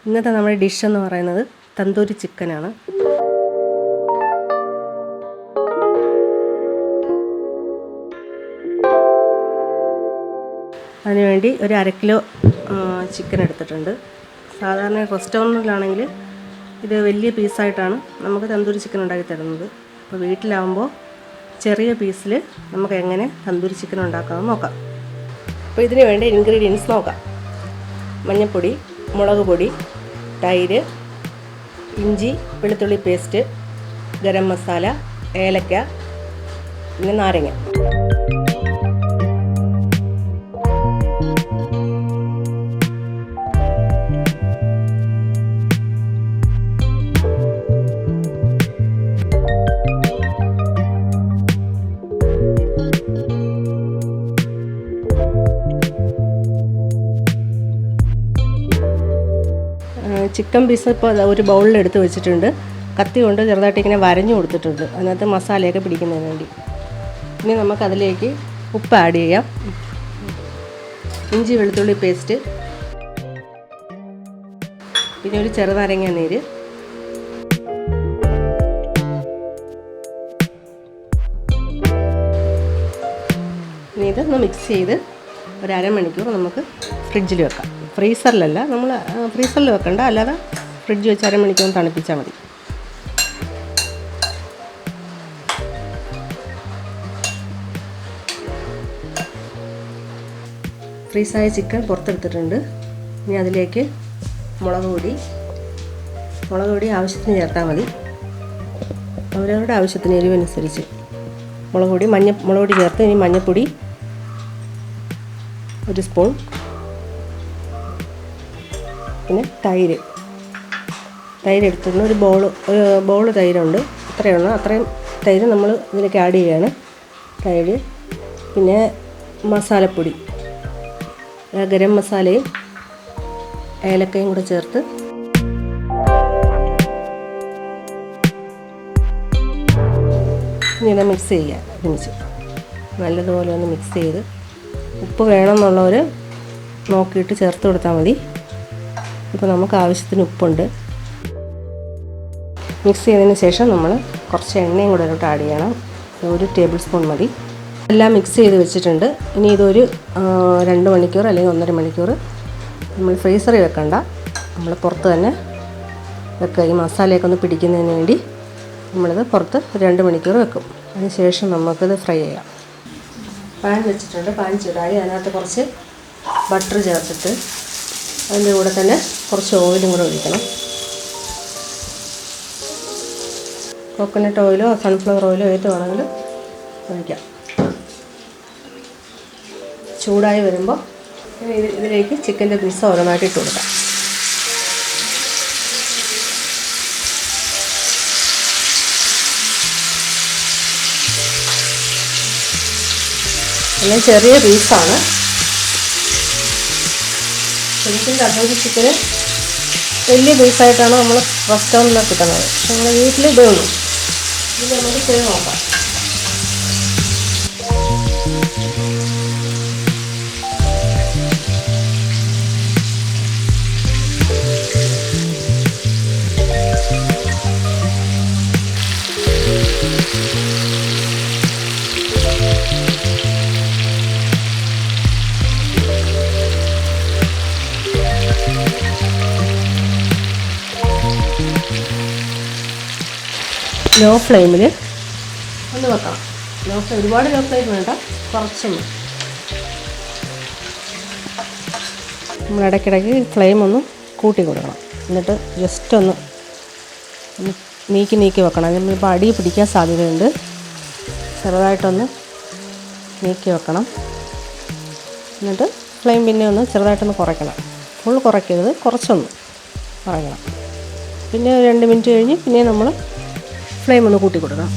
ഇന്നത്തെ നമ്മുടെ ഡിഷ് എന്ന് പറയുന്നത് തന്തൂരി ചിക്കനാണ്. അതിനുവേണ്ടി ഒരു 1/2 കിലോ ചിക്കൻ എടുത്തിട്ടുണ്ട്. സാധാരണ റെസ്റ്റോറൻറ്റിലാണെങ്കിൽ ഇത് വലിയ പീസായിട്ടാണ് നമുക്ക് തന്തൂരി ചിക്കൻ ഉണ്ടാക്കി തരുന്നത്. അപ്പോൾ വീട്ടിലാവുമ്പോൾ ചെറിയ പീസിൽ നമുക്ക് എങ്ങനെ തന്തൂരി ചിക്കൻ ഉണ്ടാക്കാമെന്ന് നോക്കാം. അപ്പോൾ ഇതിന് വേണ്ട ഇൻഗ്രീഡിയൻസ് നോക്കാം. മഞ്ഞൾപ്പൊടി, മുളക് പൊടി, തൈര്, ഇഞ്ചി വെളുത്തുള്ളി പേസ്റ്റ്, ഗരം മസാല, ഏലക്ക, പിന്നെ നാരങ്ങ. ചിക്കൻ പീസ് ഇപ്പോൾ ഒരു ബൗളിൽ എടുത്ത് വെച്ചിട്ടുണ്ട്. കത്തി കൊണ്ട് ചെറുതായിട്ട് ഇങ്ങനെ വരഞ്ഞു കൊടുത്തിട്ടുണ്ട്, അതിനകത്ത് മസാലയൊക്കെ പിടിക്കുന്നതിന് വേണ്ടി. ഇനി നമുക്കതിലേക്ക് ഉപ്പ് ആഡ് ചെയ്യാം, ഇഞ്ചി വെളുത്തുള്ളി പേസ്റ്റ്, പിന്നെ ഒരു ചെറുനാരങ്ങ നീര്, ഇനി ഇതൊന്ന് മിക്സ് ചെയ്ത് ഒരു അരമണിക്കൂർ നമുക്ക് ഫ്രിഡ്ജിൽ വെക്കാം. ഫ്രീസറിലല്ല, നമ്മൾ ഫ്രീസറിൽ വെക്കണ്ട, അല്ലാതെ ഫ്രിഡ്ജ് വെച്ച് അരമണിക്കൂർ തണുപ്പിച്ചാൽ മതി. ഫ്രീസായ ചിക്കൻ പുറത്തെടുത്തിട്ടുണ്ട്. ഇനി അതിലേക്ക് മുളക് പൊടി ആവശ്യത്തിന് ചേർത്താൽ മതി. അവരവരുടെ ആവശ്യത്തിന് എരിവനുസരിച്ച് മുളക് പൊടി ചേർത്ത് ഇനി മഞ്ഞൾപ്പൊടി 1 സ്പൂൺ, പിന്നെ തൈര് എടുത്തിരുന്ന ഒരു ബോൾ തൈരുണ്ട്. അത്രയും തൈര് നമ്മൾ ഇതിലേക്ക് ആഡ് ചെയ്യുകയാണ്. തൈര്, പിന്നെ മസാലപ്പൊടി, ഗരം മസാലയും ഏലക്കയും കൂടെ ചേർത്ത് ഇങ്ങനെ മിക്സ് ചെയ്യുക. ഒരുമിച്ച് നല്ലതുപോലെ ഒന്ന് മിക്സ് ചെയ്ത് ഉപ്പ് വേണമെന്നുള്ളവർ നോക്കിയിട്ട് ചേർത്ത് കൊടുത്താൽ മതി. ഇപ്പോൾ നമുക്ക് ആവശ്യത്തിന് ഉപ്പുണ്ട്. മിക്സ് ചെയ്തതിന് ശേഷം നമ്മൾ കുറച്ച് എണ്ണയും കൂടെ അതിലോട്ട് ആഡ് ചെയ്യണം. 1 ടേബിൾ സ്പൂൺ മതി. എല്ലാം മിക്സ് ചെയ്ത് വെച്ചിട്ടുണ്ട്. ഇനി ഇതൊരു 2 മണിക്കൂർ അല്ലെങ്കിൽ 1.5 മണിക്കൂർ നമ്മൾ ഫ്രീസറിൽ വെക്കണ്ട, നമ്മൾ പുറത്ത് തന്നെ വെക്കുക. ഈ മസാലയൊക്കെ ഒന്ന് പിടിക്കുന്നതിന് വേണ്ടി നമ്മളിത് പുറത്ത് 2 മണിക്കൂർ വെക്കും. അതിന് ശേഷം നമുക്കിത് ഫ്രൈ ചെയ്യാം. പാൻ വെച്ചിട്ടുണ്ട്, പാൻ ചൂടായി. അതിനകത്ത് കുറച്ച് ബട്ടർ ചേർത്തിട്ട് അതിൻ്റെ കൂടെ തന്നെ കുറച്ച് ഓയിലും കൂടെ ഒഴിക്കണം. കോക്കനട്ട് ഓയിലോ സൺഫ്ലവർ ഓയിലോ ഏത് വേണമെങ്കിലും ഒഴിക്കാം. ചൂടായി വരുമ്പോൾ ഇതിലേക്ക് ചിക്കൻ്റെ പീസ് ഓരോന്നായിട്ട് ഇട്ട് കൊടുക്കാം. എല്ലാം ചെറിയ പീസാണ്. ശരിക്കും തന്തൂരി ചിക്കന് വലിയ പീസായിട്ടാണ് നമ്മൾ റെസ്റ്റോറൻറ്റിലൊക്കെ കിട്ടുന്നത്. പക്ഷെ നമ്മൾ വീട്ടിൽ ഇതേ ഉള്ളൂ. ഇത് നമുക്ക് ചെയ്ത് നോക്കാം. ലോ ഫ്ലെയിമിൽ ഒന്ന് വെക്കണം. ഒരുപാട് ലോ ഫ്ലെയിം വേണ്ട, കുറച്ചൊന്ന്. നമ്മൾ ഇടയ്ക്കിടയ്ക്ക് ഫ്ലെയിം ഒന്ന് കൂട്ടി കൊടുക്കണം. എന്നിട്ട് ജസ്റ്റ് ഒന്ന് നീക്കി വെക്കണം. നമ്മളിപ്പോൾ അടി പിടിക്കാൻ സാധ്യതയുണ്ട്. ചെറുതായിട്ടൊന്ന് നീക്കി വെക്കണം. എന്നിട്ട് ഫ്ലെയിം പിന്നെ ഒന്ന് ചെറുതായിട്ടൊന്ന് കുറയ്ക്കണം. ഫുൾ കുറയ്ക്കരുത്, കുറച്ചൊന്ന് കുറയ്ക്കണം. പിന്നെ 2 മിനിറ്റ് കഴിഞ്ഞ് പിന്നെ നമ്മൾ ഫ്ലെയിം ഒന്ന് കൂട്ടി കൊടുക്കണം.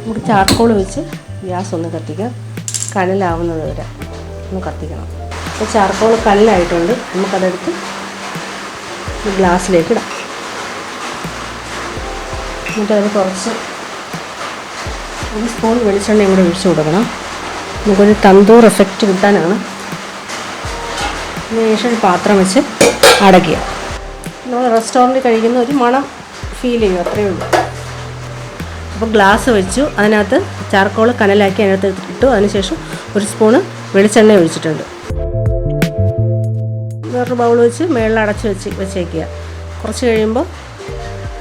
നമുക്ക് ചാർക്കോൾ വെച്ച് ഗ്യാസ് ഒന്ന് കത്തിക്കുക. കനലാവുന്നത് വരെ ഒന്ന് കത്തിക്കണം. അപ്പോൾ ചാർക്കോൾ കനലായിട്ടുണ്ട്. നമുക്കതെടുത്ത് ഗ്ലാസ്സിലേക്ക് ഇടാം. എന്നിട്ടതിൽ കുറച്ച് ഒരു സ്പൂൺ വെളിച്ചെണ്ണയും കൂടെ ഒഴിച്ച് കൊടുക്കണം. നമുക്കൊരു തന്തൂർ എഫക്റ്റ് കിട്ടാനാണ്. അതിനുശേഷം ഒരു പാത്രം വെച്ച് അടയ്ക്കുക. നമ്മൾ റെസ്റ്റോറൻറ്റിൽ കഴിക്കുന്ന ഒരു മണം ഫീൽ ചെയ്യും, അത്രയേ ഉള്ളൂ. അപ്പോൾ ഗ്ലാസ് വെച്ചു, അതിനകത്ത് ചാർക്കോൾ കനലാക്കി അതിനകത്ത് ഇട്ടു. അതിനുശേഷം ഒരു സ്പൂണ് വെളിച്ചെണ്ണ ഒഴിച്ചിട്ടുണ്ട്. വേറൊരു ബൗൾ വെച്ച് മേളിൽ അടച്ച് വെച്ചേക്കുക. കുറച്ച് കഴിയുമ്പോൾ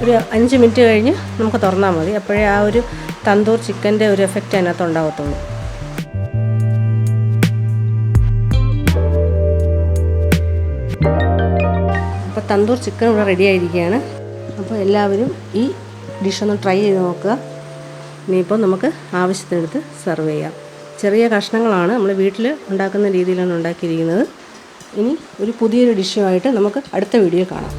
ഒരു 5 മിനിറ്റ് കഴിഞ്ഞ് നമുക്ക് തുറന്നാൽ മതി. അപ്പോഴേ ആ ഒരു തന്തൂർ ചിക്കൻ്റെ ഒരു എഫക്റ്റ് അതിനകത്ത് ഉണ്ടാകത്തുള്ളൂ. അപ്പോൾ തന്തൂർ ചിക്കൻ ഇവിടെ റെഡി ആയിരിക്കുകയാണ്. അപ്പോൾ എല്ലാവരും ഈ ഡിഷൊന്ന് ട്രൈ ചെയ്ത് നോക്കുക. ഇനിയിപ്പോൾ നമുക്ക് ആവശ്യത്തിനെടുത്ത് സെർവ് ചെയ്യാം. ചെറിയ കഷ്ണങ്ങളാണ്, നമ്മൾ വീട്ടിൽ ഉണ്ടാക്കുന്ന രീതിയിലാണ് ഉണ്ടാക്കിയിരിക്കുന്നത്. ഇനി ഒരു പുതിയൊരു ഡിഷുമായിട്ട് നമുക്ക് അടുത്ത വീഡിയോ കാണാം.